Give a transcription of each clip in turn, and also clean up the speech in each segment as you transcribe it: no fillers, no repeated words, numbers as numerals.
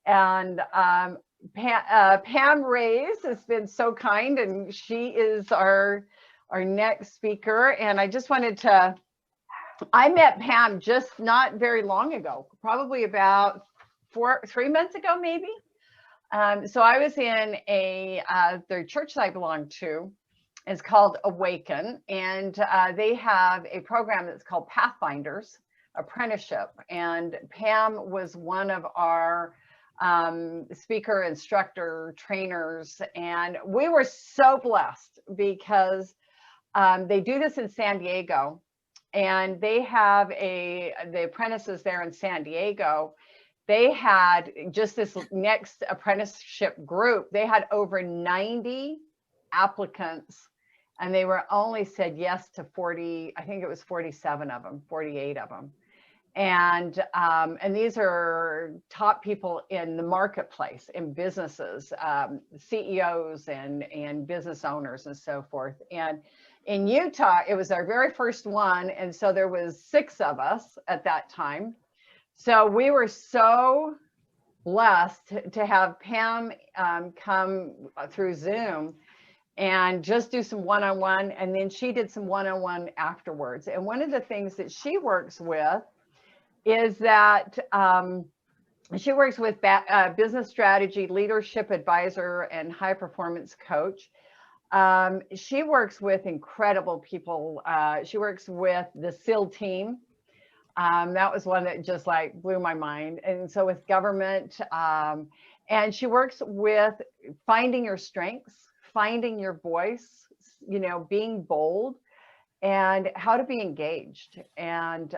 And Pam Reyes has been so kind, and she is our next speaker. And I just wanted to, I met Pam just not very long ago, probably about 3 months ago, maybe. So I was in the church that I belong to. It's called Awaken, and they have a program that's called Pathfinders Apprenticeship. And Pam was one of our speaker, instructor, trainers, and we were so blessed because they do this in San Diego, and they have the apprentices there in San Diego. They had just this next apprenticeship group. They had over 90 applicants, and they were only said yes to 40. I think it was 47 of them, 48 of them. And these are top people in the marketplace, in businesses, CEOs and business owners and so forth. And in Utah, it was our very first one. And so there was 6 of us at that time. So we were so blessed to have Pam come through Zoom and just do some one-on-one. And then she did some one-on-one afterwards. And one of the things that she works with is that she works with business strategy, leadership advisor, and high performance coach. She works with incredible people. She works with the SEAL team. That was one that just like blew my mind. And so with government, and she works with finding your strengths, finding your voice, being bold, and how to be engaged. And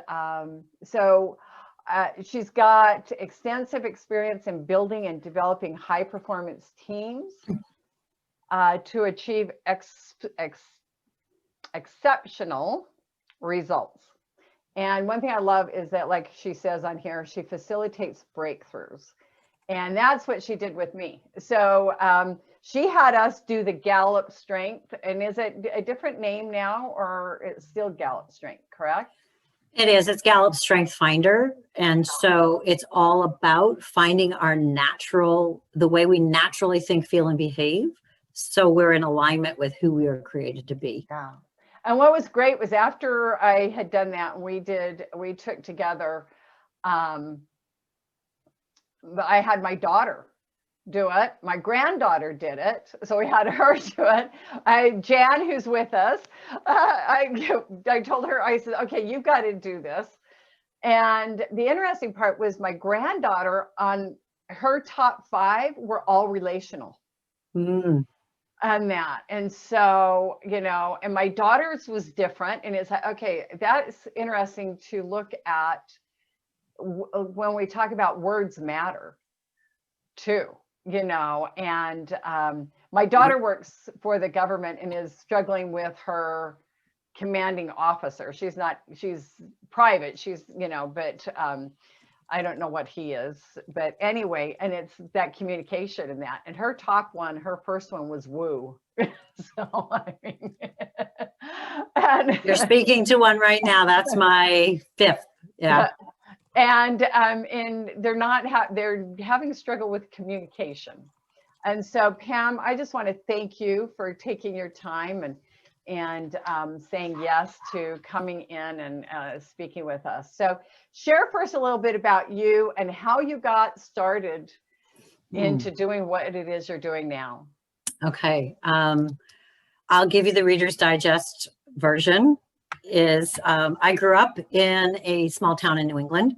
so she's got extensive experience in building and developing high performance teams to achieve exceptional results. And one thing I love is that, like she says on here, she facilitates breakthroughs. And that's what she did with me. So she had us do the Gallup Strength. And is it a different name now, or it's still Gallup Strength, correct? It is. It's Gallup Strengths Finder. And so it's all about finding our the way we naturally think, feel, and behave. So we're in alignment with who we are created to be. Yeah. And what was great was after I had done that, we took together, I had my daughter do it. My granddaughter did it. So we had her do it. Jan, who's with us, I told her, I said, okay, you've got to do this. And the interesting part was my granddaughter, on her top 5 were all relational. On that. And so, and my daughter's was different. And it's like, okay, that's interesting to look at when we talk about words matter too, and my daughter works for the government and is struggling with her commanding officer. She's private, but I don't know what he is, but anyway, and it's that communication and that. And her top one, her first one was woo. So I mean, you're speaking to one right now. That's my 5th. Yeah. And they're having a struggle with communication. And so Pam, I just want to thank you for taking your time and saying yes to coming in and speaking with us. So share first a little bit about you and how you got started into doing what it is you're doing now. Okay. I'll give you the Reader's Digest version. I grew up in a small town in New England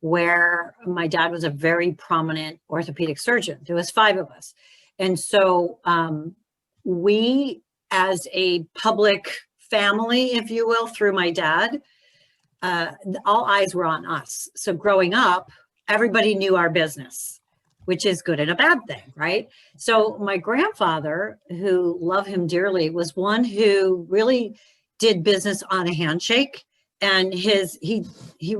where my dad was a very prominent orthopedic surgeon. There was 5 of us. And so we, as a public family, if you will, through my dad, all eyes were on us. So growing up, everybody knew our business, which is good and a bad thing, right? So my grandfather, who loved him dearly, was one who really did business on a handshake. And he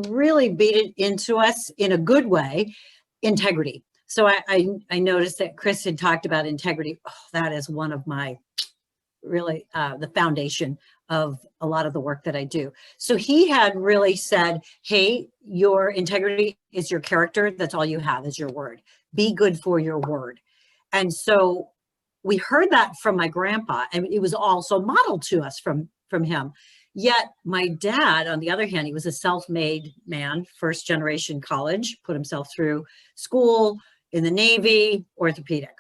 really beat it into us in a good way, integrity. So I noticed that Chris had talked about integrity. Oh, that is one of my really the foundation of a lot of the work that I do. So he had really said, hey, your integrity is your character. That's all you have is your word. Be good for your word. And so we heard that from my grandpa, and it was also modeled to us from him. Yet my dad, on the other hand, he was a self-made man, first generation college, put himself through school in the Navy, orthopedic.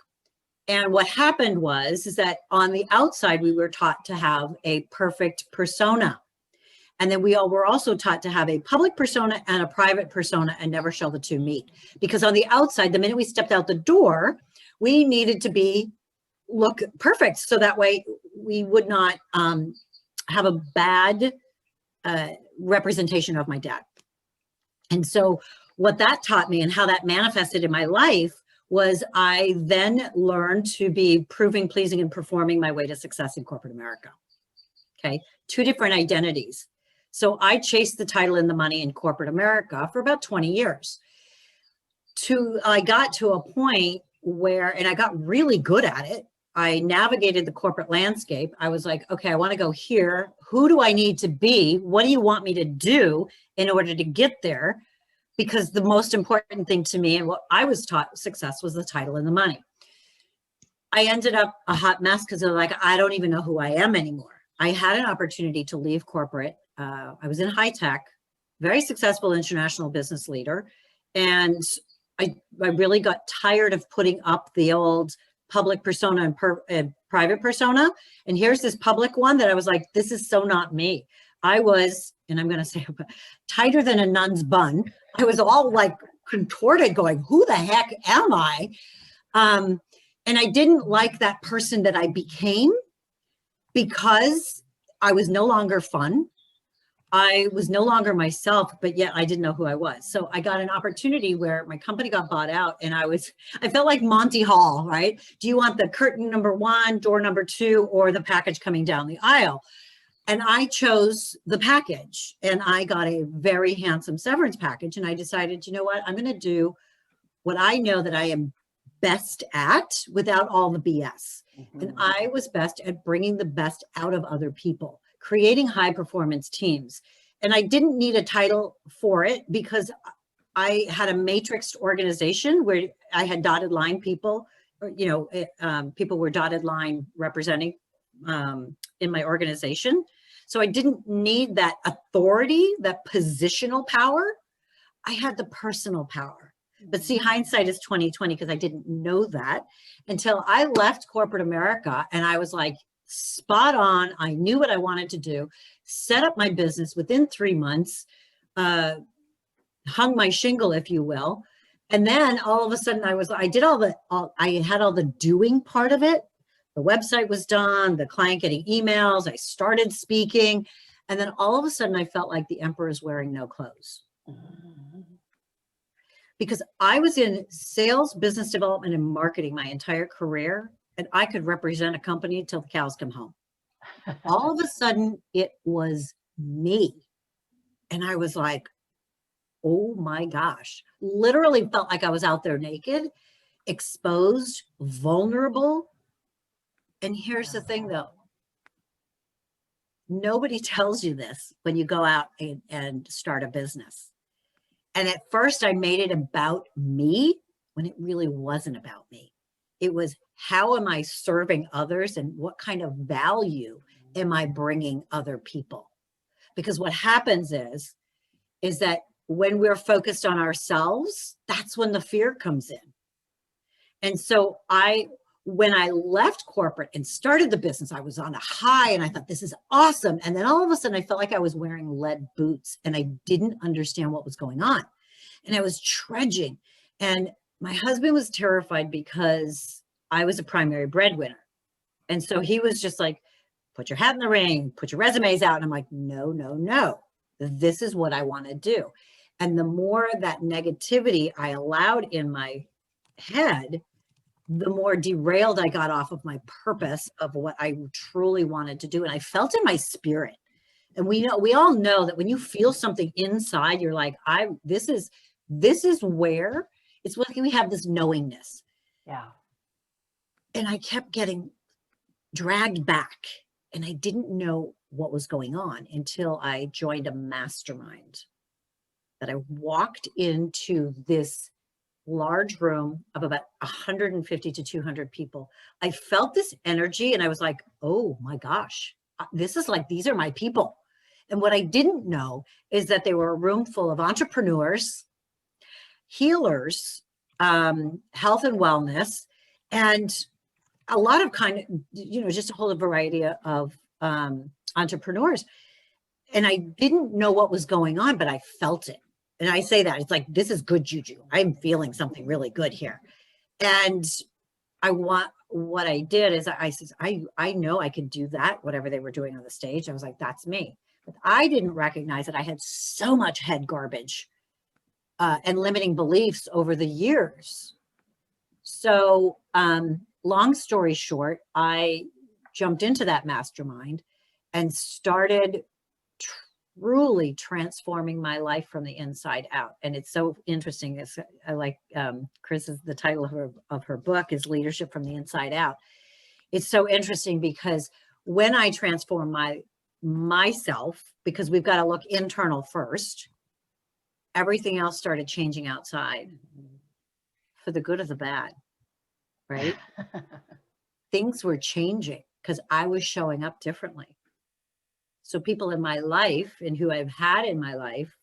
And what happened is that on the outside, we were taught to have a perfect persona. And then we all were also taught to have a public persona and a private persona, and never shall the two meet. Because on the outside, the minute we stepped out the door, we needed to look perfect. So that way we would not have a bad representation of my dad. And so what that taught me and how that manifested in my life was I then learned to be proving, pleasing, and performing my way to success in corporate America. Okay, two different identities. So I chased the title and the money in corporate America for about 20 years. I got to a point where, and I got really good at it. I navigated the corporate landscape. I was like, okay, I want to go here. Who do I need to be? What do you want me to do in order to get there? Because the most important thing to me and what I was taught success was the title and the money. I ended up a hot mess because they're like, I don't even know who I am anymore. I had an opportunity to leave corporate. I was in high tech, very successful international business leader. And I really got tired of putting up the old public persona and private persona. And here's this public one that I was like, this is so not me. I was, and I'm going to say, tighter than a nun's bun. I was all like contorted going, who the heck am I? And I didn't like that person that I became because I was no longer fun. I was no longer myself, but yet I didn't know who I was. So I got an opportunity where my company got bought out and I felt like Monty Hall, right? Do you want the curtain number 1, door number 2, or the package coming down the aisle? And I chose the package, and I got a very handsome severance package. And I decided, you know what, I'm going to do what I know that I am best at without all the BS. Mm-hmm. And I was best at bringing the best out of other people, creating high performance teams. And I didn't need a title for it because I had a matrixed organization where I had dotted line people, people were dotted line representing in my organization. So I didn't need that authority, that positional power. I had the personal power. But see, hindsight is 20/20 because I didn't know that until I left corporate America, and I was like spot on. I knew what I wanted to do, set up my business within 3 months, hung my shingle, if you will. And then all of a sudden I had all the doing part of it. The website was done, the client getting emails, I started speaking. And then all of a sudden I felt like the emperor is wearing no clothes. Because I was in sales, business development, and marketing my entire career, and I could represent a company until the cows come home. All of a sudden, it was me. And I was like, oh my gosh, literally felt like I was out there naked, exposed, vulnerable. And here's the thing though, nobody tells you this when you go out and start a business. And at first I made it about me when it really wasn't about me. It was, how am I serving others and what kind of value am I bringing other people? Because what happens is that when we're focused on ourselves, that's when the fear comes in. And so when I left corporate and started the business, I was on a high and I thought, this is awesome. And then all of a sudden I felt like I was wearing lead boots and I didn't understand what was going on. And I was trudging. And my husband was terrified because I was a primary breadwinner. And so he was just like, put your hat in the ring, put your resumes out. And I'm like, no, no, no. This is what I want to do. And the more that negativity I allowed in my head, the more derailed I got off of my purpose of what I truly wanted to do. And I felt in my spirit. And we all know that when you feel something inside, you're like, this is where it's when we have this knowingness. Yeah. And I kept getting dragged back and I didn't know what was going on until I joined a mastermind. That I walked into this large room of about 150 to 200 people. I felt this energy and I was like, oh my gosh, this is like, these are my people. And what I didn't know is that they were a room full of entrepreneurs, healers, health and wellness, and a lot of kind of, you know, just a whole variety of entrepreneurs. And I didn't know what was going on, but I felt it. And I say that, it's like, this is good juju. I'm feeling something really good here. And what I did is I said, I know I could do that, whatever they were doing on the stage. I was like, that's me. But I didn't recognize that I had so much head garbage and limiting beliefs over the years. So long story short, I jumped into that mastermind and started truly transforming my life from the inside out. And it's so interesting. I like Chris's, the title of her book is Leadership from the Inside Out. It's so interesting because when I transform myself, because we've got to look internal first, everything else started changing outside for the good or the bad, right? Things were changing because I was showing up differently. So people in my life and who I've had in my life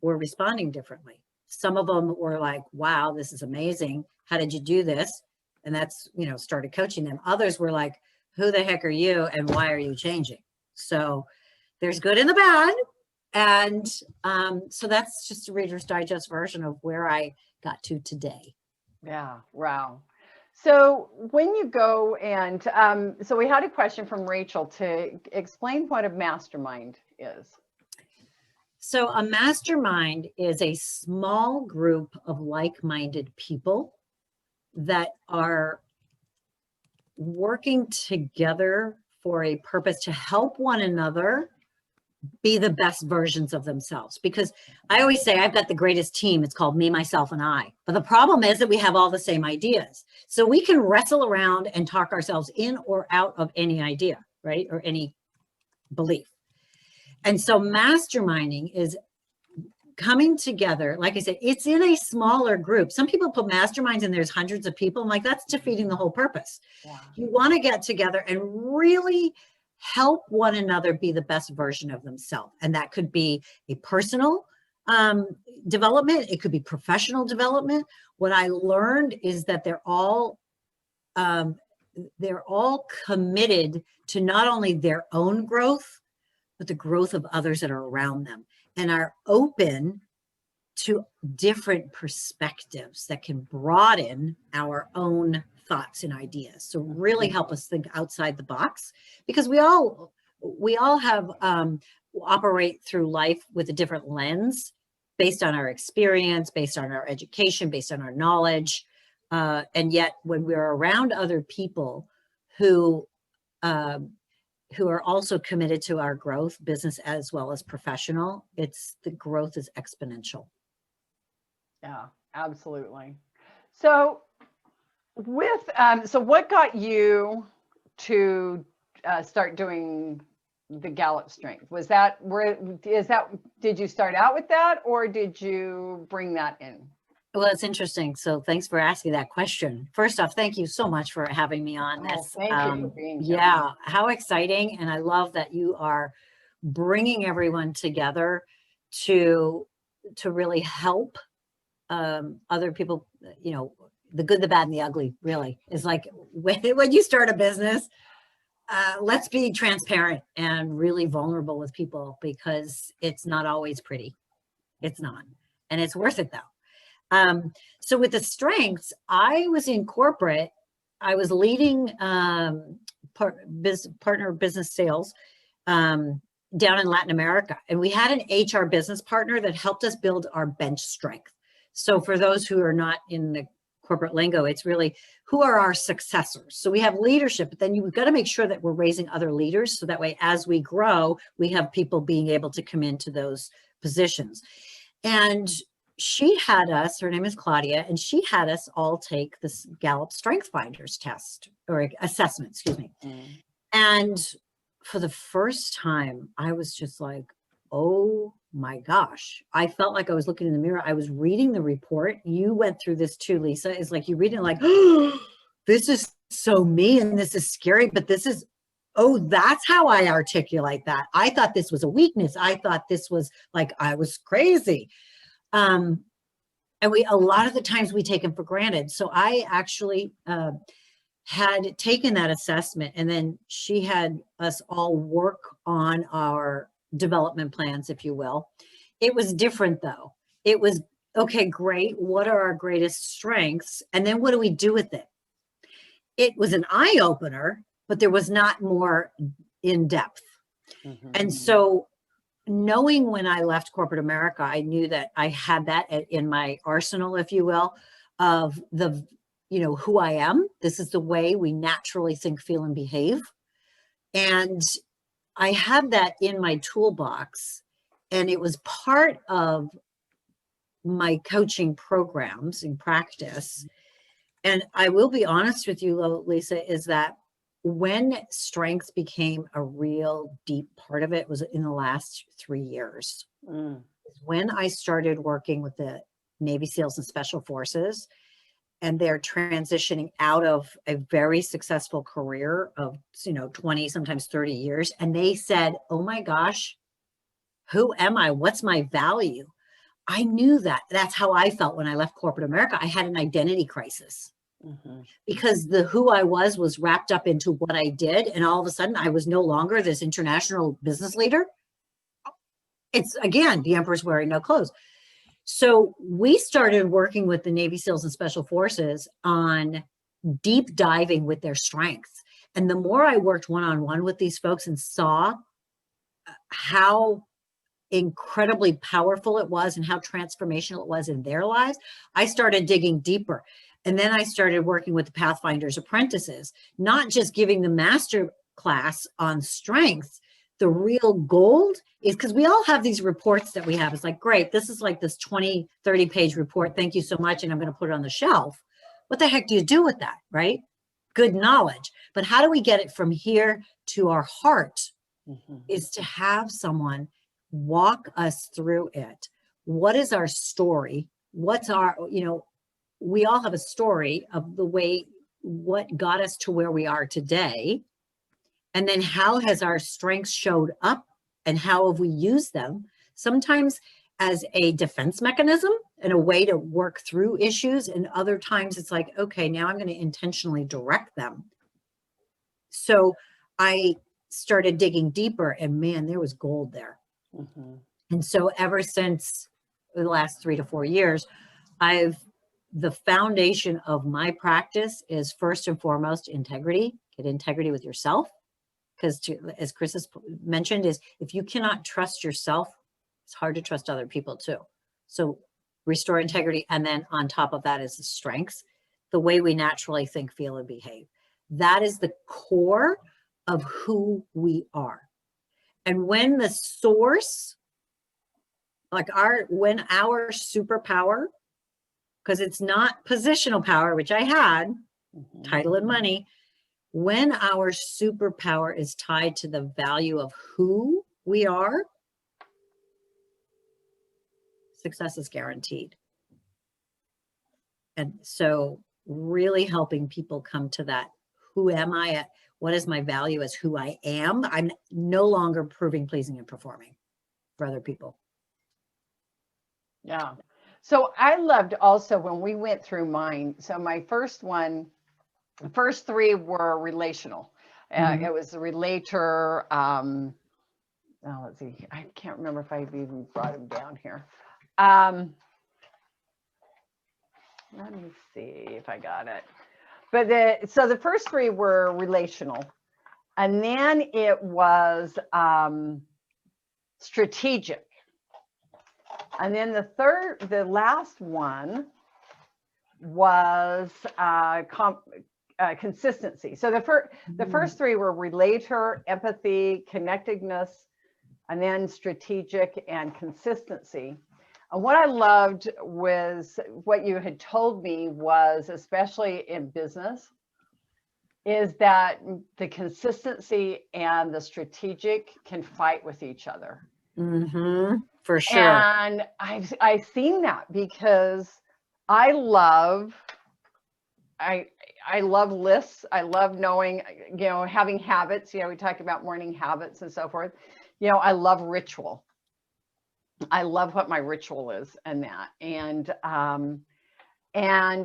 were responding differently. Some of them were like, wow, this is amazing. How did you do this? And that's, you know, started coaching them. Others were like, who the heck are you? And why are you changing? So there's good and the bad. And so that's just a Reader's Digest version of where I got to today. Yeah. Wow. So when you go and so we had a question from Rachel to explain what a mastermind is. So a mastermind is a small group of like-minded people that are working together for a purpose to help one another be the best versions of themselves. Because I always say I've got the greatest team. It's called me, myself, and I. But the problem is that we have all the same ideas. So we can wrestle around and talk ourselves in or out of any idea, right? Or any belief. And so masterminding is coming together. Like I said, it's in a smaller group. Some people put masterminds and there's hundreds of people. I'm like, that's defeating the whole purpose. Yeah. You want to get together and really help one another be the best version of themselves. And that could be a personal development. It could be professional development. What I learned is that they're all committed to not only their own growth, but the growth of others that are around them, and are open to different perspectives that can broaden our own thoughts and ideas. So really help us think outside the box, because we all have operate through life with a different lens based on our experience, based on our education, based on our knowledge. And yet when we're around other people who are also committed to our growth, business as well as professional, the growth is exponential. Yeah, absolutely. So so what got you to start doing the Gallup Strength? Did you start out with that, or did you bring that in? Well, it's interesting. So thanks for asking that question. First off, thank you so much for having me on this. Thank you for being here. Yeah, how exciting. And I love that you are bringing everyone together to really help other people, you know, the good, the bad, and the ugly, really. Is like when you start a business, let's be transparent and really vulnerable with people, because it's not always pretty. It's not. And it's worth it, though. So with the strengths, I was in corporate. I was leading partner business sales down in Latin America. And we had an HR business partner that helped us build our bench strength. So for those who are not in the corporate lingo, it's really, who are our successors? So we have leadership, but then you've got to make sure that we're raising other leaders. So that way, as we grow, we have people being able to come into those positions. And she had us, her name is Claudia, and she had us all take this Gallup Strengths Finders test, or assessment, excuse me. And for the first time, I was just like, oh my gosh. I felt like I was looking in the mirror. I was reading the report. You went through this too, Lisa. It's like you read it like, oh, this is so me and this is scary, but this is, oh, that's how I articulate that. I thought this was a weakness. I thought this was like, I was crazy. And a lot of the times we take them for granted. So I actually had taken that assessment, and then she had us all work on our development plans, if you will. It was different though. It was, okay, great. What are our greatest strengths? And then what do we do with it? It was an eye opener, but there was not more in depth. Mm-hmm. And so knowing when I left corporate America, I knew that I had that in my arsenal, if you will, of the, who I am. This is the way we naturally think, feel, and behave. And I had that in my toolbox, and it was part of my coaching programs in practice. And I will be honest with you, Lisa, is that when strengths became a real deep part of it was in the last 3 years. When I started working with the Navy SEALs and Special Forces, and they're transitioning out of a very successful career of 20, sometimes 30 years. And they said, oh my gosh, who am I? What's my value? I knew that. That's how I felt when I left corporate America. I had an identity crisis. Because the who I was wrapped up into what I did. And all of a sudden I was no longer this international business leader. It's, again, the emperor's wearing no clothes. So we started working with the Navy SEALs and Special Forces on deep diving with their strengths. And the more I worked one-on-one with these folks and saw how incredibly powerful it was and how transformational it was in their lives, I started digging deeper. And then I started working with the Pathfinders apprentices, not just giving the master class on strengths. The real gold is, because we all have these reports that we have. It's like, great, this is like this 20, 30 page report. Thank you so much. And I'm going to put it on the shelf. What the heck do you do with that, right? Good knowledge. But how do we get it from here to our heart is to have someone walk us through it. What is our story? What's our, we all have a story of the way, what got us to where we are today. And then how has our strengths showed up and how have we used them? Sometimes as a defense mechanism and a way to work through issues. And other times it's like, okay, now I'm going to intentionally direct them. So I started digging deeper and man, there was gold there. And so ever since the last 3 to 4 years, the foundation of my practice is first and foremost integrity. Get integrity with yourself. Because as Chris has mentioned, is if you cannot trust yourself, it's hard to trust other people too. So restore integrity. And then on top of that is the strengths, the way we naturally think, feel, and behave. That is the core of who we are. And when the source, when our superpower, because it's not positional power, which I had, title and money, when our superpower is tied to the value of who we are, success is guaranteed. And so really helping people come to that, who am I? What is my value as who I am? I'm no longer proving, pleasing, and performing for other people. Yeah. So I loved also when we went through mine. So my first 3 were relational. It was the relator. Let's see. I can't remember if I've even brought him down here. Let me see if I got it. But so the first 3 were relational, and then it was strategic, and then the last one was consistency. So the first 3 were relator, empathy, connectedness, and then strategic and consistency. And what I loved was what you had told me was, especially in business, is that the consistency and the strategic can fight with each other. For sure. And I've seen that because I love lists. I love knowing, having habits. We talk about morning habits and so forth. I love ritual. I love what my ritual is and that. And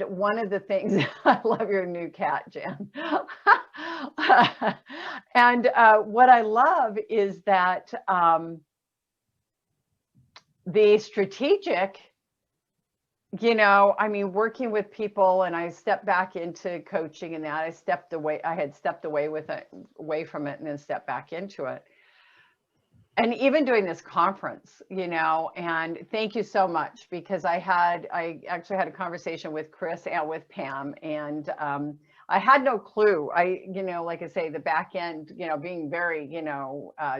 one of the things, I love your new cat, Jan. And what I love is that the strategic, working with people, and I stepped back into coaching and that I had stepped away from it and then stepped back into it. And even doing this conference, and thank you so much, because I actually had a conversation with Chris and with Pam, and I had no clue. Like I say, the back end, being very,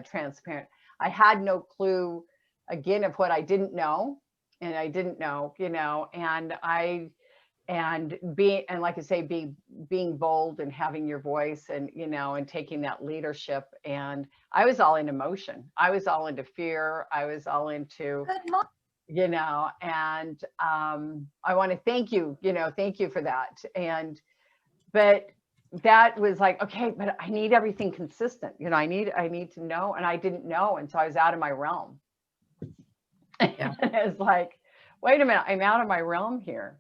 transparent. I had no clue, again, of what I didn't know, and I didn't know, and like I say, being bold and having your voice, and and taking that leadership. And I was all in emotion. I was all into fear. I was all into, and I want to thank you, thank you for that. But that was like, okay, but I need everything consistent. I need to know, and I didn't know, and so I was out of my realm. Yeah. And it's like, wait a minute, I'm out of my realm here.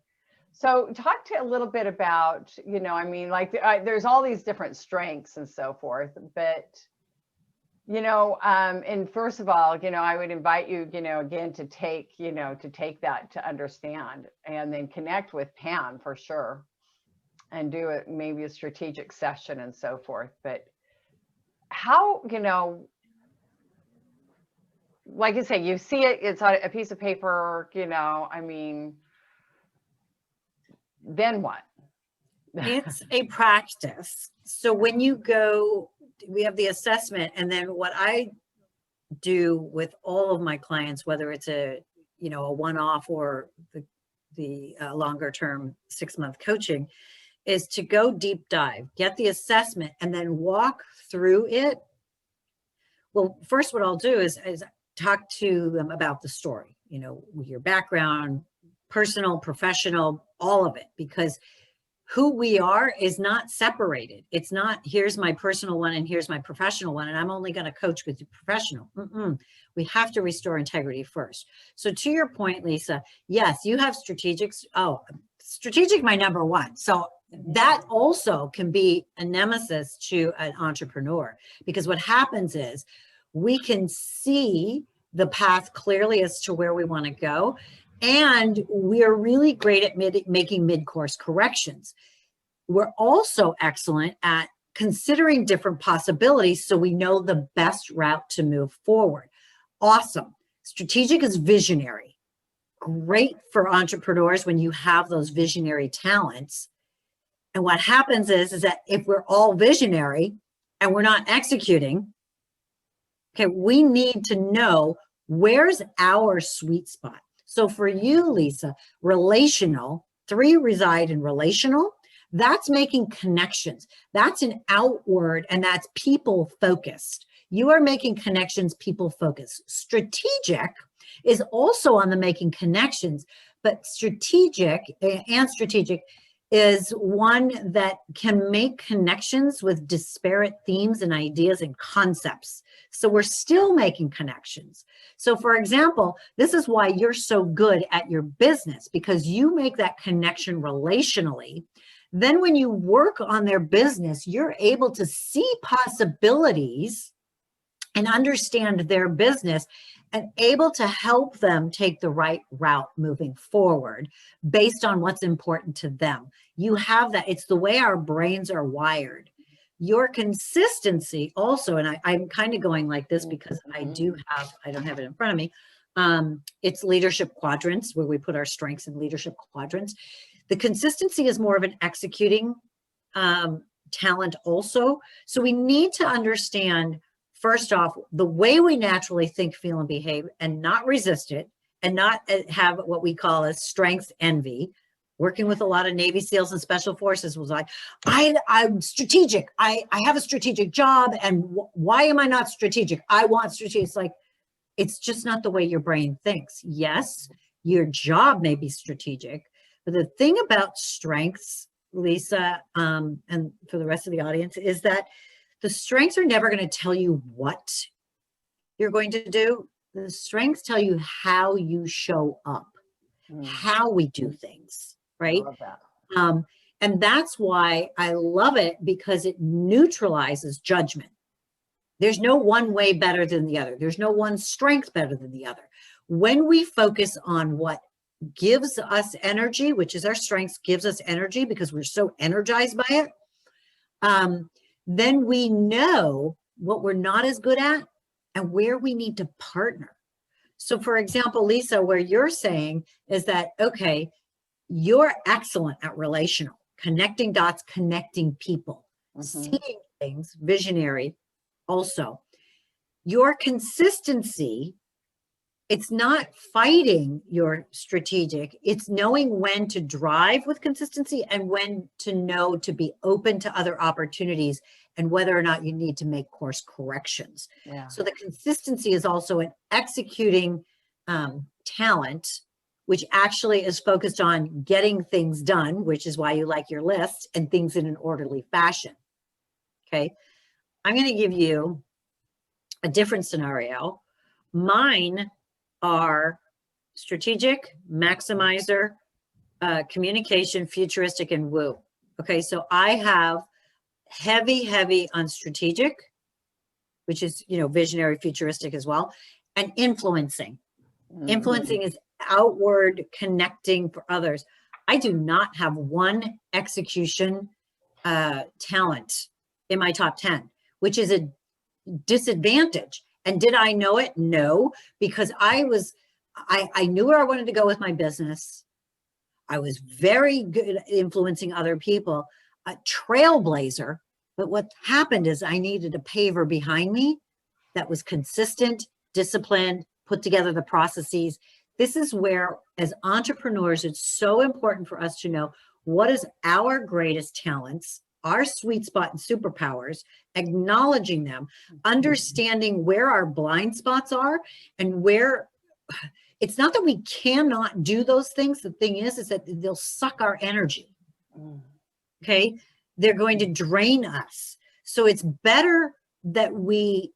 So talk to a little bit about, there's all these different strengths and so forth, but, and first of all, I would invite you, again, to take that, to understand, and then connect with Pam for sure, and do it, maybe a strategic session and so forth. But how, like I say, you see it, it's on a piece of paper, then what? It's a practice. So when you go, we have the assessment, and then what I do with all of my clients, whether it's a one-off or the longer term 6-month coaching, is to go deep dive, get the assessment, and then walk through it. Well, first, what I'll do is talk to them about the story, your background, personal, professional, all of it, because who we are is not separated. It's not, here's my personal one and here's my professional one, and I'm only going to coach with the professional. We have to restore integrity first. So to your point, Lisa, yes, you have strategics. Oh, strategic, my number one. So that also can be a nemesis to an entrepreneur, because what happens is we can see the path clearly as to where we want to go. And we are really great at making mid-course corrections. We're also excellent at considering different possibilities so we know the best route to move forward. Awesome. Strategic is visionary. Great for entrepreneurs when you have those visionary talents. And what happens is that if we're all visionary and we're not executing, okay, we need to know where's our sweet spot. So for you, Lisa, relational, 3 reside in relational. That's making connections. That's an outward, and that's people focused. You are making connections, people focused. Strategic is also on the making connections, but strategic is one that can make connections with disparate themes and ideas and concepts. So we're still making connections. So for example, this is why you're so good at your business, because you make that connection relationally. Then when you work on their business, you're able to see possibilities and understand their business and able to help them take the right route moving forward based on what's important to them. You have that. It's the way our brains are wired. Your consistency also, and I'm kind of going like this because I don't have it in front of me. It's leadership quadrants, where we put our strengths in leadership quadrants. The consistency is more of an executing talent also. So we need to understand, first off, the way we naturally think, feel, and behave, and not resist it, and not have what we call a strength envy. working with a lot of Navy SEALs and Special Forces was like, I'm strategic. I have a strategic job. And why am I not strategic? I want strategic. It's like, it's just not the way your brain thinks. Yes, your job may be strategic, but the thing about strengths, Lisa, and for the rest of the audience, is that the strengths are never going to tell you what you're going to do. The strengths tell you how you show up, how we do things, right? I love that. And that's why I love it, because it neutralizes judgment. There's no one way better than the other. There's no one strength better than the other. When we focus on what gives us energy, which is our strengths, gives us energy because we're so energized by it, then we know what we're not as good at and where we need to partner. So for example, Lisa, where you're saying is that, okay, you're excellent at relational, connecting dots, connecting people, seeing things, visionary. Also, your consistency, it's not fighting your strategic, it's knowing when to drive with consistency and when to know to be open to other opportunities and whether or not you need to make course corrections. Yeah. So the consistency is also an executing talent, which actually is focused on getting things done, which is why you like your list, and things in an orderly fashion. Okay. I'm going to give you a different scenario. Mine are strategic, maximizer, communication, futuristic, and woo. Okay, so I have heavy on strategic, which is, visionary, futuristic as well, and influencing. Influencing is outward connecting for others. I do not have one execution talent in my top 10, which is a disadvantage. And did I know it? No, because I knew where I wanted to go with my business. I was very good at influencing other people, a trailblazer. But what happened is I needed a paver behind me that was consistent, disciplined, put together the processes. This is where, as entrepreneurs, it's so important for us to know what is our greatest talents, our sweet spot and superpowers, acknowledging them, understanding where our blind spots are, and where it's not that we cannot do those things. The thing is that they'll suck our energy. Okay. They're going to drain us. So it's better that we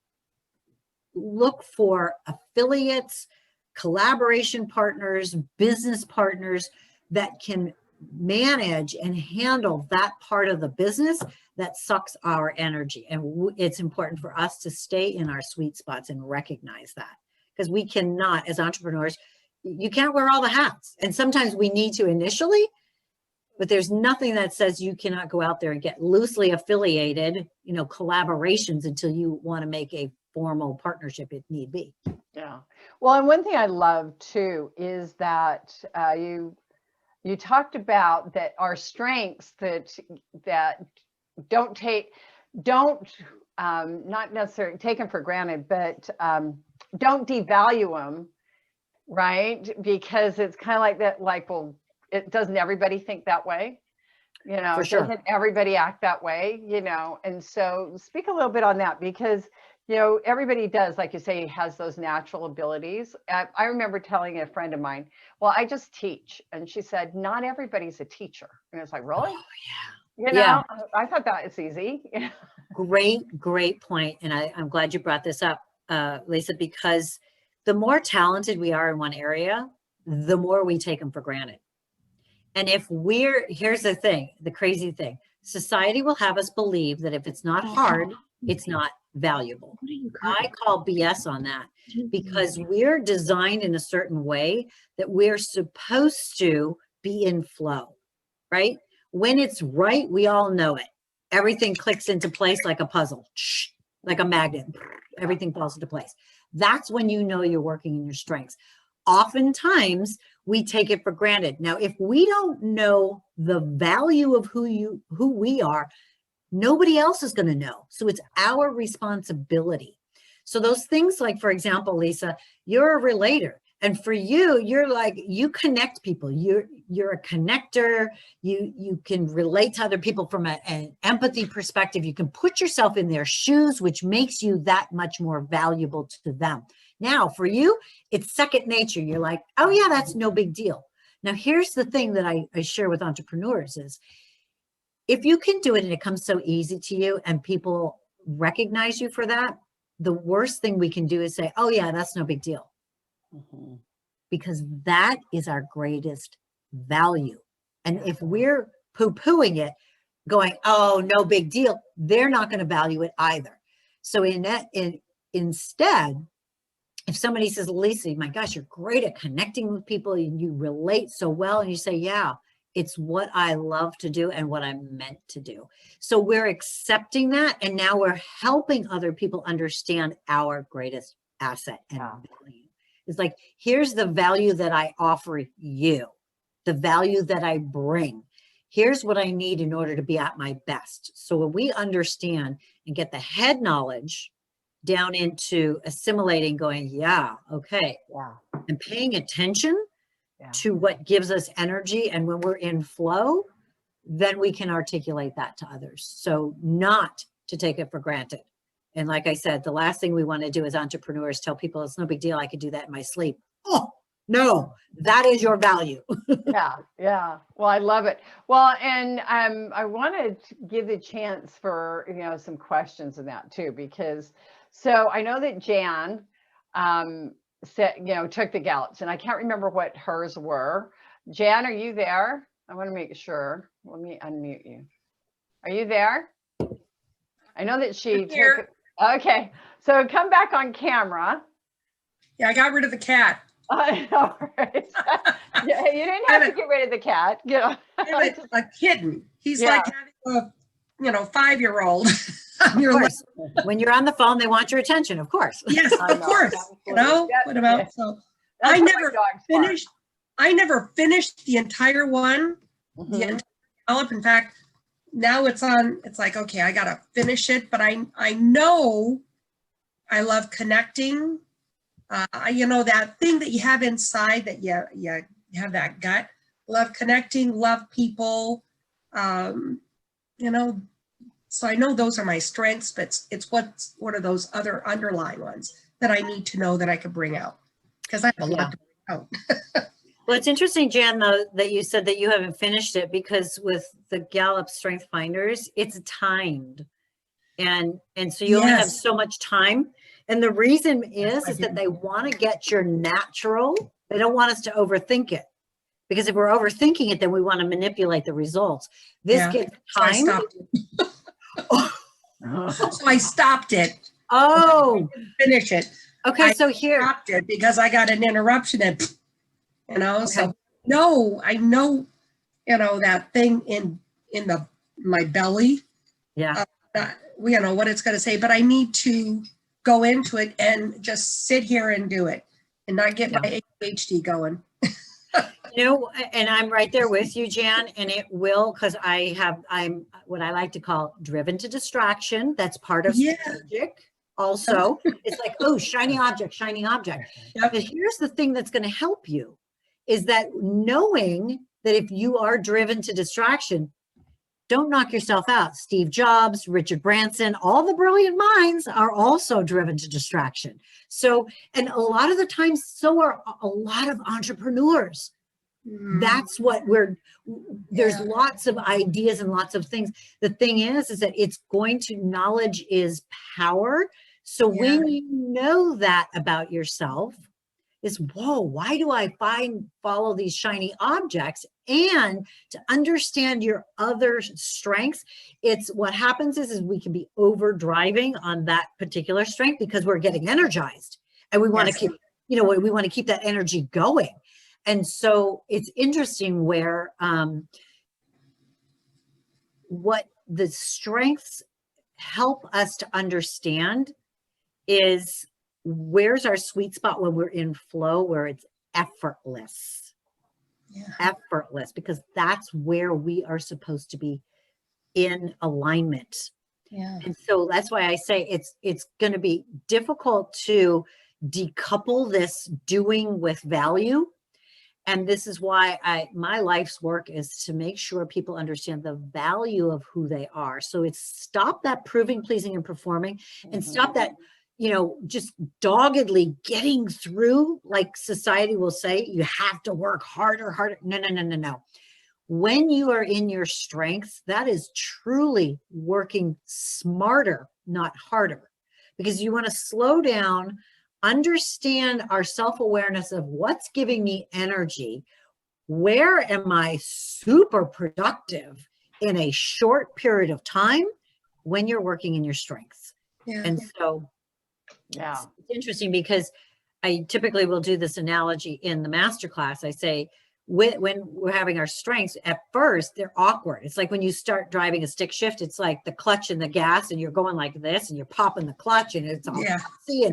look for affiliates, collaboration partners, business partners that can manage and handle that part of the business that sucks our energy. And it's important for us to stay in our sweet spots and recognize that, because we cannot, as entrepreneurs, you can't wear all the hats. And sometimes we need to initially, but there's nothing that says you cannot go out there and get loosely affiliated, collaborations until you want to make a formal partnership if need be. Yeah. Well, and one thing I love too is that you talked about that our strengths that don't not necessarily take them for granted, but don't devalue them, right? Because it's kind of like that, like, well, doesn't everybody think that way? For sure. Doesn't everybody act that way? And so speak a little bit on that, because everybody does, like you say, has those natural abilities. I remember telling a friend of mine, well, I just teach. And she said, not everybody's a teacher. And it's like, really? Oh, yeah. I thought that was easy. Great point. And I'm glad you brought this up, Lisa, because the more talented we are in one area, the more we take them for granted. And here's the thing, the crazy thing, society will have us believe that if it's not hard, it's not valuable. I call BS on that, because we're designed in a certain way that we're supposed to be in flow, right? When it's right, we all know it. Everything clicks into place like a puzzle, like a magnet. Everything falls into place. That's when you know you're working in your strengths. Oftentimes, we take it for granted. Now, if we don't know the value of who we are, nobody else is going to know. So it's our responsibility. So those things like, for example, Lisa, you're a relator. And for you, you're like, you connect people. You're a connector. You can relate to other people from an empathy perspective. You can put yourself in their shoes, which makes you that much more valuable to them. Now, for you, it's second nature. You're like, oh yeah, that's no big deal. Now, here's the thing that I share with entrepreneurs is, if you can do it and it comes so easy to you and people recognize you for that, the worst thing we can do is say, oh yeah, that's no big deal. Mhm. Because that is our greatest value. And if we're poo-pooing it, going, oh, no big deal, they're not going to value it either. So instead, if somebody says, Lisa, my gosh, you're great at connecting with people and you relate so well, and you say, yeah, it's what I love to do and what I'm meant to do. So we're accepting that, and now we're helping other people understand our greatest asset and value. It's like, here's the value that I offer you, the value that I bring. Here's what I need in order to be at my best. So when we understand and get the head knowledge down into assimilating, going, yeah, okay, and paying attention to what gives us energy. And when we're in flow, then we can articulate that to others. So not to take it for granted. And like I said, the last thing we want to do as entrepreneurs, tell people it's no big deal. I could do that in my sleep. Oh, no, that is your value. Yeah. Well, I love it. Well, and I wanted to give the chance for, some questions in that too, because so I know that Jan said, took the Gallups, and I can't remember what hers were. Jan, are you there? I want to make sure. Let me unmute you. Are you there? I know that she took. Okay, so come back on camera. Yeah, I got rid of the cat. I know, right? Yeah, you didn't have to get rid of the cat. A kitten. He's like having a 5-year-old. When you're on the phone, they want your attention, of course. Yes, of course. What about so? I never finished. I never finished the entire one. Mm-hmm. The entire Gallup. In fact, now it's on. It's like, okay, I gotta finish it. But I know I love connecting. That thing that you have inside that you have that gut. Love connecting. Love people. So I know those are my strengths, but it's what are those other underlying ones that I need to know that I could bring out, because I have a lot to bring out. Well, it's interesting, Jan, though, that you said that you haven't finished it, because with the Gallup Strengths Finders, it's timed. And so you only have so much time. And the reason is that they want to get your natural. They don't want us to overthink it. Because if we're overthinking it, then we want to manipulate the results. This gets timed. So I stopped it. Oh, I didn't finish it. Okay, so here. I stopped it because I got an interruption, and so no, I know, that thing in my belly. Yeah. What it's going to say, but I need to go into it and just sit here and do it, and not get my ADHD going. And I'm right there with you, Jan, and it will, because I'm what I like to call driven to distraction. That's part of strategic. Also, it's like, oh, shiny object. But here's the thing that's going to help you is that knowing that if you are driven to distraction, don't knock yourself out. Steve Jobs, Richard Branson, all the brilliant minds are also driven to distraction. So, and a lot of the times, so are a lot of entrepreneurs. That's what there's lots of ideas and lots of things. The thing is that it's going to, knowledge is power. So when you know that about yourself is, whoa, why do I follow these shiny objects? And to understand your other strengths, it's what happens is we can be overdriving on that particular strength because we're getting energized and we want to keep, we want to keep that energy going. And so it's interesting where what the strengths help us to understand is where's our sweet spot when we're in flow, where it's effortless. Effortless, because that's where we are supposed to be in alignment. And so that's why I say it's going to be difficult to decouple this doing with value. And this is why my life's work is to make sure people understand the value of who they are. So it's stop that proving, pleasing, and performing, and stop that, just doggedly getting through, like society will say, you have to work harder. No. When you are in your strengths, that is truly working smarter, not harder, because you want to slow down, understand our self-awareness of what's giving me energy. Where am I super productive in a short period of time when you're working in your strengths? Yeah. And so it's interesting because I typically will do this analogy in the masterclass. I say, when we're having our strengths, at first they're awkward. It's like when you start driving a stick shift, it's like the clutch and the gas, and you're going like this, and you're popping the clutch, and it's all messy.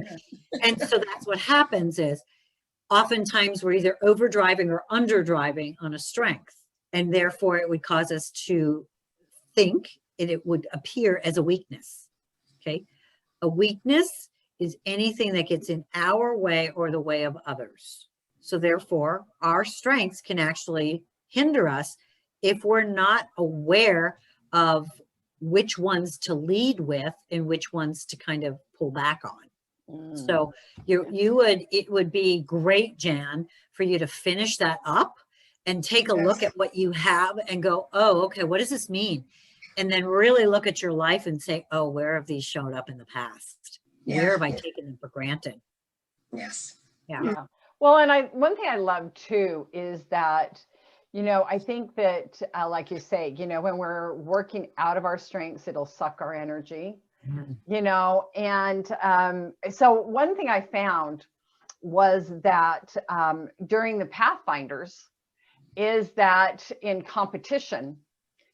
And so that's what happens is oftentimes we're either overdriving or underdriving on a strength, and therefore it would cause us to think, and it would appear as a weakness. Okay, a weakness is anything that gets in our way or the way of others. So therefore, our strengths can actually hinder us if we're not aware of which ones to lead with and which ones to kind of pull back on. So it would be great, Jan, for you to finish that up and take a look at what you have and go, oh, okay, what does this mean? And then really look at your life and say, oh, where have these shown up in the past? Where have I taken them for granted? Yes. Yeah. Well, and one thing I love too is that, I think that, like you say, when we're working out of our strengths, it'll suck our energy, and so one thing I found was that during the Pathfinders is that in competition,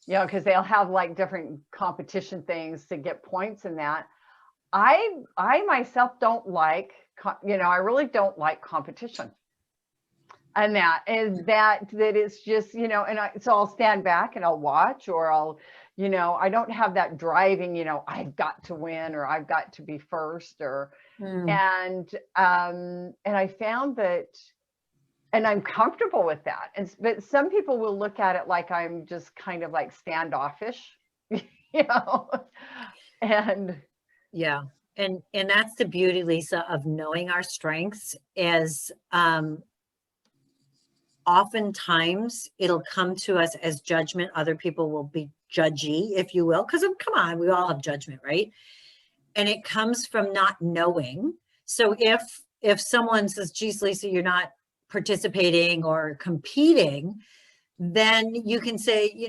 because they'll have like different competition things to get points in that. I myself don't like, I really don't like competition. And that it's just, so I'll stand back and I'll watch, or I'll, I don't have that driving, I've got to win, or I've got to be first, or, and I found that, and I'm comfortable with that. But some people will look at it like I'm just kind of like standoffish, and yeah. And that's the beauty, Lisa, of knowing our strengths is oftentimes it'll come to us as judgment. Other people will be judgy, if you will, because come on, we all have judgment, right? And it comes from not knowing. So if someone says, geez, Lisa, you're not participating or competing, then you can say,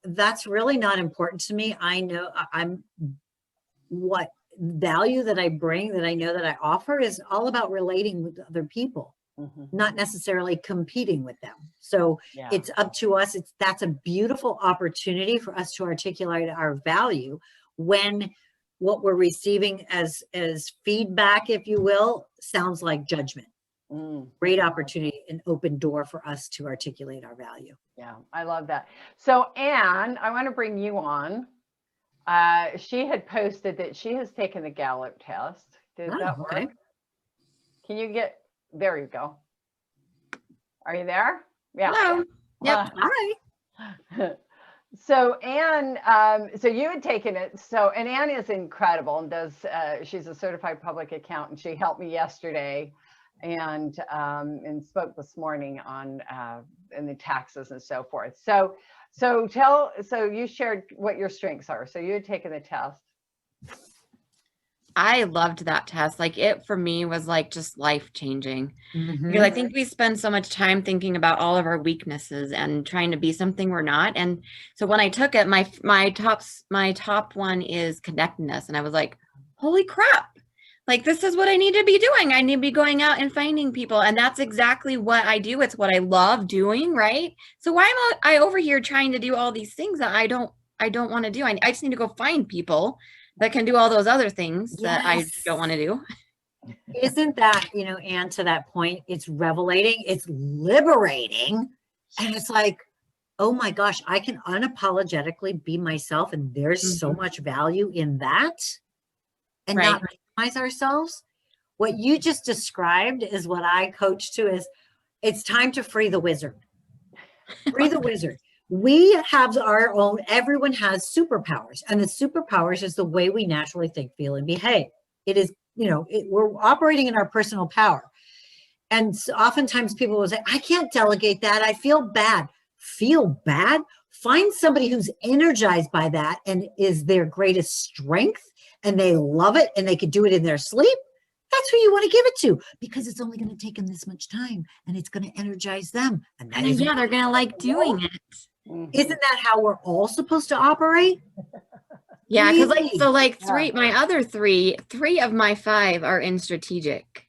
that's really not important to me. I know I'm what value that I bring, that I know that I offer, is all about relating with other people, not necessarily competing with them. So it's up to us. That's a beautiful opportunity for us to articulate our value when what we're receiving as feedback, if you will, sounds like judgment. Great opportunity, an open door for us to articulate our value. Yeah, I love that. So Anne, I want to bring you on. She had posted that she has taken the Gallup test. Did that work? Okay. Can you there you go. Are you there? Yeah. Hello. Yep. Hi. So Anne, so you had taken it. And Anne is incredible and she's a certified public accountant. She helped me yesterday and spoke this morning on in the taxes and so forth. So you shared what your strengths are. So you had taken the test. I loved that test. Like, it for me was like just life changing, because I think we spend so much time thinking about all of our weaknesses and trying to be something we're not. And so when I took it, my top one is connectedness, and I was like, holy crap. Like, this is what I need to be doing. I need to be going out and finding people. And that's exactly what I do. It's what I love doing, right? So why am I over here trying to do all these things that I don't want to do? I just need to go find people that can do all those other things that I don't want to do. Isn't that, Anne, to that point, it's revelating, it's liberating. And it's like, oh my gosh, I can unapologetically be myself. And there's so much value in that. And not minimize ourselves. What you just described is what I coach to is it's time to free the wizard. Free the wizard. We have our own, everyone has superpowers, and the superpowers is the way we naturally think, feel, and behave. It is, we're operating in our personal power. And so oftentimes people will say, I can't delegate that. I feel bad. Feel bad? Find somebody who's energized by that and is their greatest strength, and they love it and they could do it in their sleep. That's who you want to give it to, because it's only going to take them this much time and it's going to energize them. And that yeah, they're going to like doing it. Isn't that how we're all supposed to operate? Yeah, because Really? my other three of my 5 are in strategic.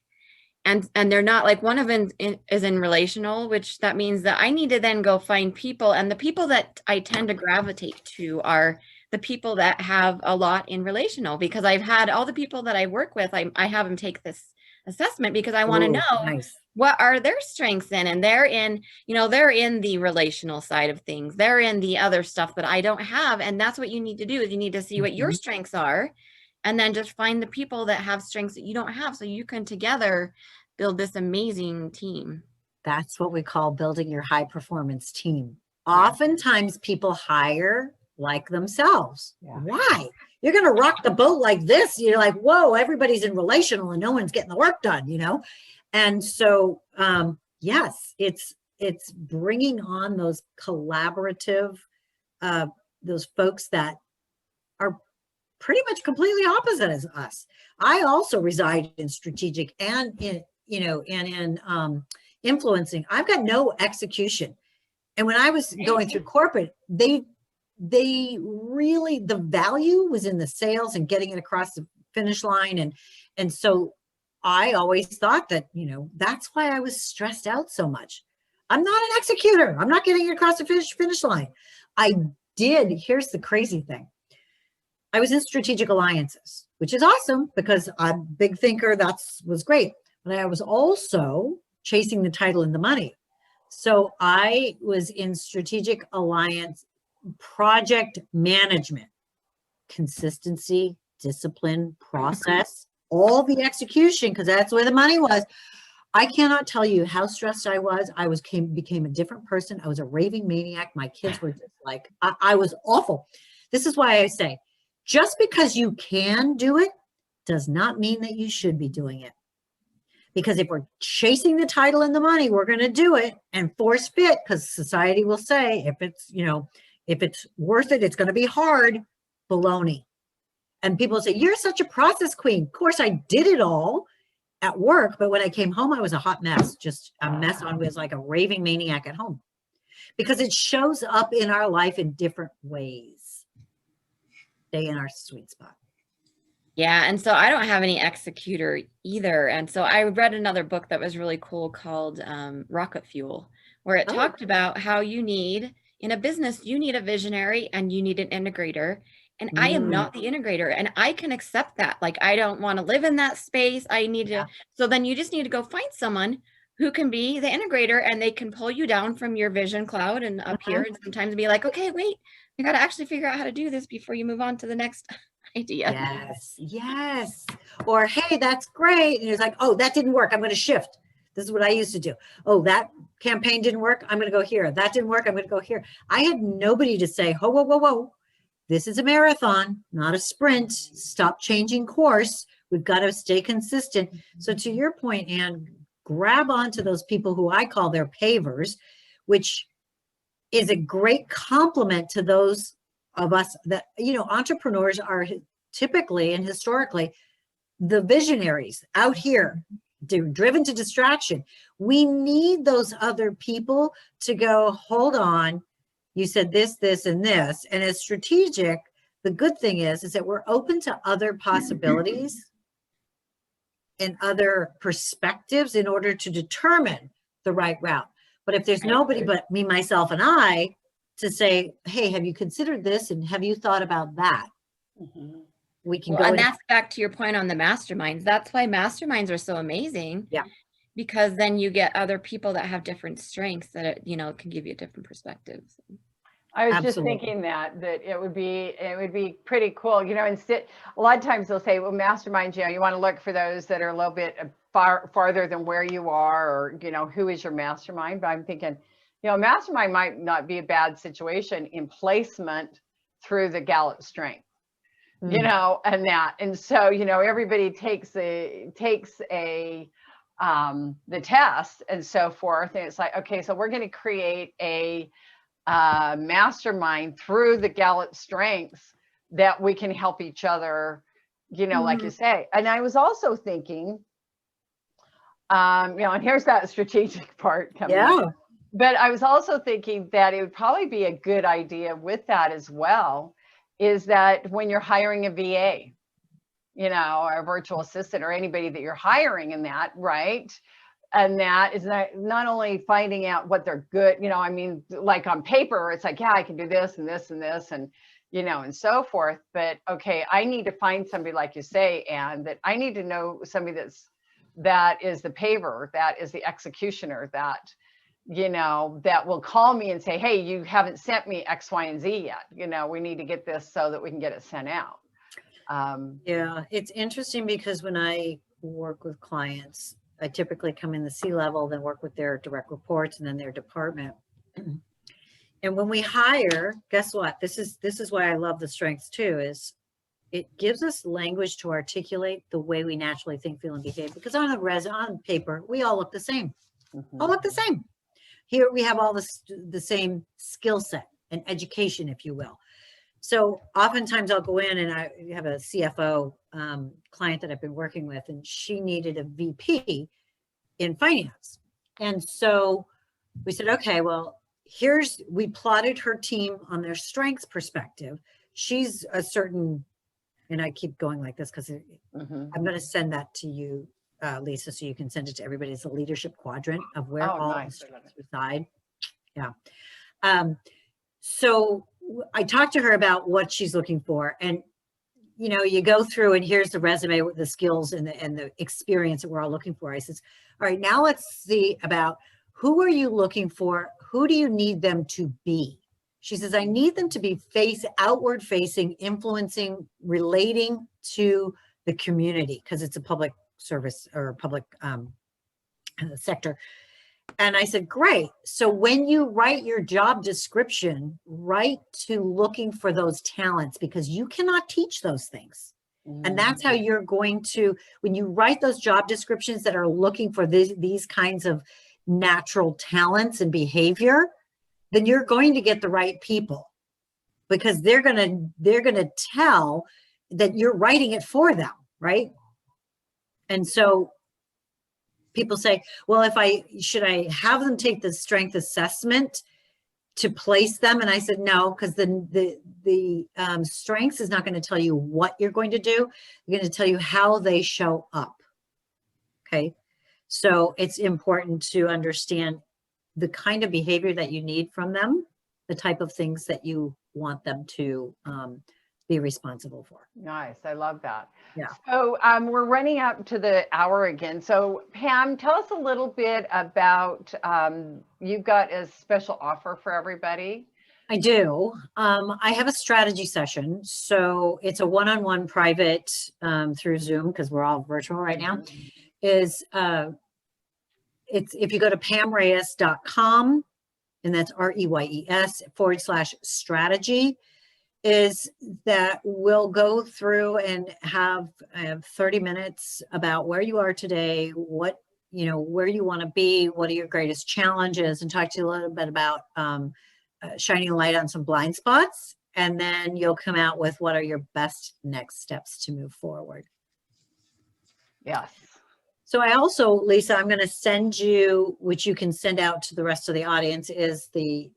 And they're not, like, one of them is in relational, which that means that I need to then go find people. And the people that I tend to gravitate to are the people that have a lot in relational, because I've had all the people that I work with, I have them take this assessment because I want to know Nice. what are their strengths in, and they're in, they're in the relational side of things. They're in the other stuff that I don't have. And that's what you need to do, is you need to see what your strengths are, and then just find the people that have strengths that you don't have, so you can together build this amazing team. That's what we call building your high performance team. Oftentimes people hire like themselves. Why? You're going to rock the boat like this. You're like, whoa, everybody's in relational and no one's getting the work done, And so, yes, it's bringing on those collaborative, those folks that are pretty much completely opposite as us. I also reside in strategic and in, influencing. I've got no execution. And when I was going through corporate, they really, the value was in the sales and getting it across the finish line. And so I always thought that, that's why I was stressed out so much. I'm not an executor. I'm not getting it across the finish line. Here's the crazy thing. I was in strategic alliances, which is awesome because I'm a big thinker. That was great. But I was also chasing the title and the money. So I was in strategic alliance project management, consistency, discipline, process, all the execution, because that's where the money was. I cannot tell you how stressed I was. I became a different person. I was a raving maniac. My kids were just like, I was awful. This is why I say, just because you can do it does not mean that you should be doing it. Because if we're chasing the title and the money, we're going to do it and force fit, because society will say, if it's worth it, it's going to be hard. Baloney. And people say, you're such a process queen. Of course, I did it all at work, but when I came home, I was a hot mess, just a mess. I was like a raving maniac at home, because it shows up in our life in different ways. Stay in our sweet spot. Yeah, and so I don't have any executor either. And so I read another book that was really cool called Rocket Fuel, where it talked about how you need, in a business, you need a visionary and you need an integrator. And I am not the integrator, and I can accept that. Like, I don't want to live in that space. I need to. So then you just need to go find someone who can be the integrator, and they can pull you down from your vision cloud and up here, and sometimes be like, okay, wait, you got to actually figure out how to do this before you move on to the next idea. Yes. Or, hey, that's great. And it's like, oh, that didn't work. I'm going to shift. This is what I used to do. Oh, that campaign didn't work. I'm going to go here. That didn't work. I'm going to go here. I had nobody to say, whoa, whoa, whoa, whoa. This is a marathon, not a sprint. Stop changing course. We've got to stay consistent. So to your point, Anne, grab onto those people who I call their pavers, which is a great compliment to those of us that, entrepreneurs are typically and historically the visionaries out here, driven to distraction. We need those other people to go, hold on. You said this, this, and this. And as strategic, the good thing is that we're open to other possibilities and other perspectives in order to determine the right route. But if there's nobody but me, myself, and I to say, hey, have you considered this? And have you thought about that? We can go. And that's back to your point on the masterminds. That's why masterminds are so amazing. Yeah. Because then you get other people that have different strengths that, can give you different perspectives. I was just Absolutely. thinking that it would be pretty cool, you know, instead, a lot of times they'll say, well, mastermind, you know, you want to look for those that are a little bit farther than where you are, or, you know, who is your mastermind? But I'm thinking, you know, mastermind might not be a bad situation in placement through the Gallup Strength, you know, and so, you know, everybody takes the test and so forth. And it's like, okay, so we're going to create a mastermind through the Gallup Strengths that we can help each other, you know, like you say. And I was also thinking, you know, and here's that strategic part coming in. But I was also thinking that it would probably be a good idea with that as well, is that when you're hiring a VA, you know, or a virtual assistant, or anybody that you're hiring in that, right? And that is not only finding out what they're good, you know, I mean, like on paper, it's like, yeah, I can do this and this and this, and, you know, and so forth. But okay, I need to find somebody, like you say, and that I need to know somebody that is the paver, that is the executioner, that, you know, that will call me and say, hey, you haven't sent me X, Y, and Z yet. You know, we need to get this so that we can get it sent out. Yeah, it's interesting because when I work with clients, I typically come in the C-level, then work with their direct reports and then their department. And when we hire, guess what? This is why I love the strengths too, is it gives us language to articulate the way we naturally think, feel, and behave. Because on paper, we all look the same. All look the same. Here we have all the same skill set and education, if you will. So oftentimes I'll go in and I have a CFO client that I've been working with, and she needed a VP in finance. And so we said, okay, well, we plotted her team on their strengths perspective. She's a certain, and I keep going like this because I'm going to send that to you, Lisa, so you can send it to everybody. It's a leadership quadrant of where all the strengths reside. Yeah. So I talked to her about what she's looking for, and you know, you go through and here's the resume with the skills and the experience that we're all looking for. I says, all right, now let's see about who are you looking for? Who do you need them to be? She says, I need them to be outward facing, influencing, relating to the community, because it's a public service or public sector. And I said, great. So when you write your job description, write to looking for those talents, because you cannot teach those things. And that's how you're going to, when you write those job descriptions that are looking for these kinds of natural talents and behavior, then you're going to get the right people, because they're going to tell that you're writing it for them, right? And so people say, well, should I have them take the strength assessment to place them? And I said, no, because the strengths is not going to tell you what you're going to do. They're going to tell you how they show up. Okay. So it's important to understand the kind of behavior that you need from them, the type of things that you want them to be responsible for. Nice. I love that. Yeah. So we're running up to the hour again. So Pam, tell us a little bit about, you've got a special offer for everybody. I do. I have a strategy session. So it's a one-on-one private through Zoom, because we're all virtual right now. It's if you go to pamreyes.com, and that's REYES /strategy, is that we'll go through and have 30 minutes about where you are today, what, you know, where you want to be, what are your greatest challenges, and talk to you a little bit about shining a light on some blind spots. And then you'll come out with what are your best next steps to move forward. Yes. So I also, Lisa, I'm going to send you, which you can send out to the rest of the audience, is the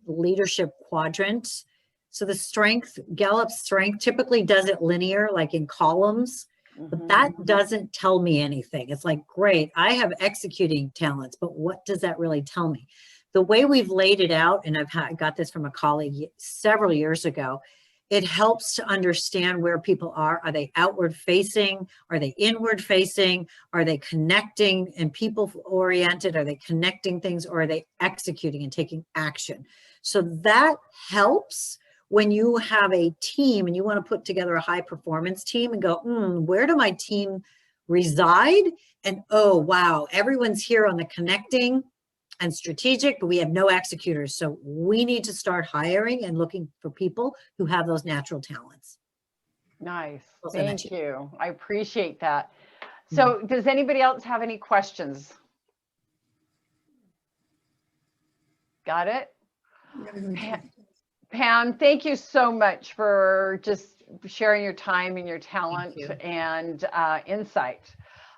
leadership quadrant. So the Gallup Strength typically does it linear, like in columns, but that doesn't tell me anything. It's like, great, I have executing talents, but what does that really tell me? The way we've laid it out, and got this from a colleague several years ago, it helps to understand where people are. Are they outward facing? Are they inward facing? Are they connecting and people oriented? Are they connecting things, or are they executing and taking action? So that helps when you have a team and you want to put together a high performance team and go, where do my team reside? And oh, wow, everyone's here on the connecting and strategic, but we have no executors. So we need to start hiring and looking for people who have those natural talents. Nice. Also Thank you. I appreciate that. So does anybody else have any questions? Got it? Pam, thank you so much for just sharing your time and your talent and insight.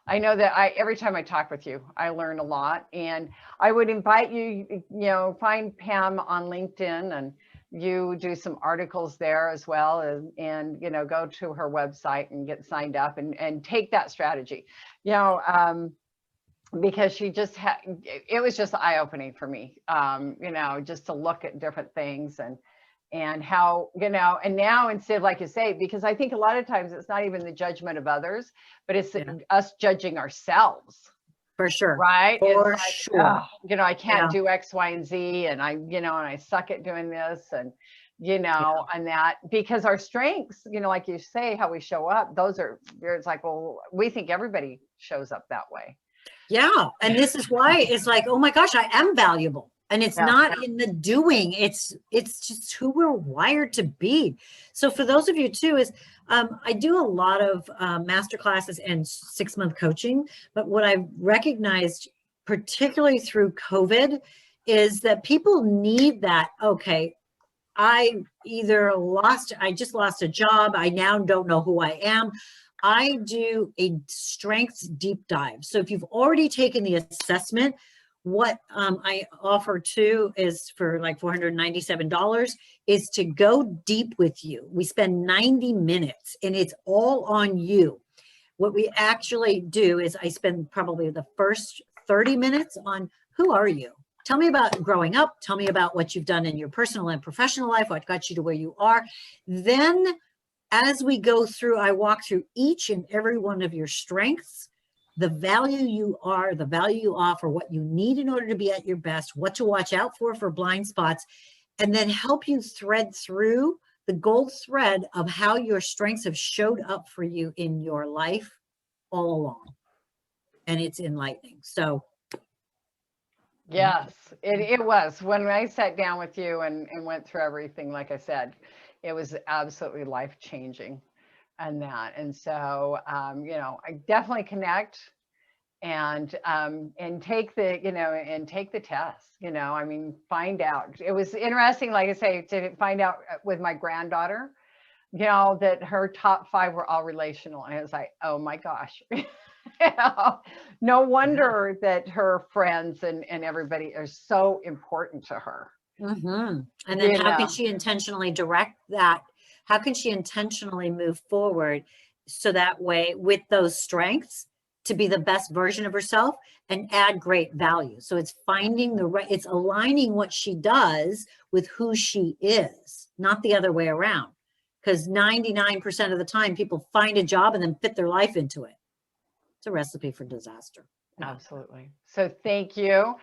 I know that every time I talk with you, I learn a lot, and I would invite you, find Pam on LinkedIn, and you do some articles there as well, and go to her website and get signed up and take that strategy, because she just it was just eye-opening for me, just to look at different things and how, and now instead of, like you say, because I think a lot of times it's not even the judgment of others, but it's us judging ourselves. For sure. Right. For it's like, sure. I can't do X, Y, and Z. And I suck at doing this. And, and that, because our strengths, like you say, how we show up, it's like, well, we think everybody shows up that way. Yeah. And this is why it's like, oh my gosh, I am valuable. And it's not in the doing, it's just who we're wired to be. So for those of you too, I do a lot of master classes and 6-month coaching, but what I've recognized, particularly through COVID, is that people need that. Okay, I just lost a job. I now don't know who I am. I do a strengths deep dive. So if you've already taken the assessment, what I offer too is for like $497 is to go deep with you. We spend 90 minutes and it's all on you. What we actually do is I spend probably the first 30 minutes on who are you? Tell me about growing up. Tell me about what you've done in your personal and professional life, what got you to where you are. Then as we go through, I walk through each and every one of your strengths, the value you are, the value you offer, what you need in order to be at your best, what to watch out for blind spots, and then help you thread through the gold thread of how your strengths have showed up for you in your life all along. And it's enlightening. So yes, it was. When I sat down with you and went through everything, like I said, it was absolutely life-changing. And so, I definitely connect and take the test, find out. It was interesting, like I say, to find out with my granddaughter, that her top 5 were all relational. And it was like, oh my gosh, no wonder that her friends and everybody are so important to her. And then how can she intentionally direct that? How can she intentionally move forward so that way with those strengths to be the best version of herself and add great value? So it's finding it's aligning what she does with who she is, not the other way around. Because 99% of the time people find a job and then fit their life into it. It's a recipe for disaster. Absolutely. So thank you.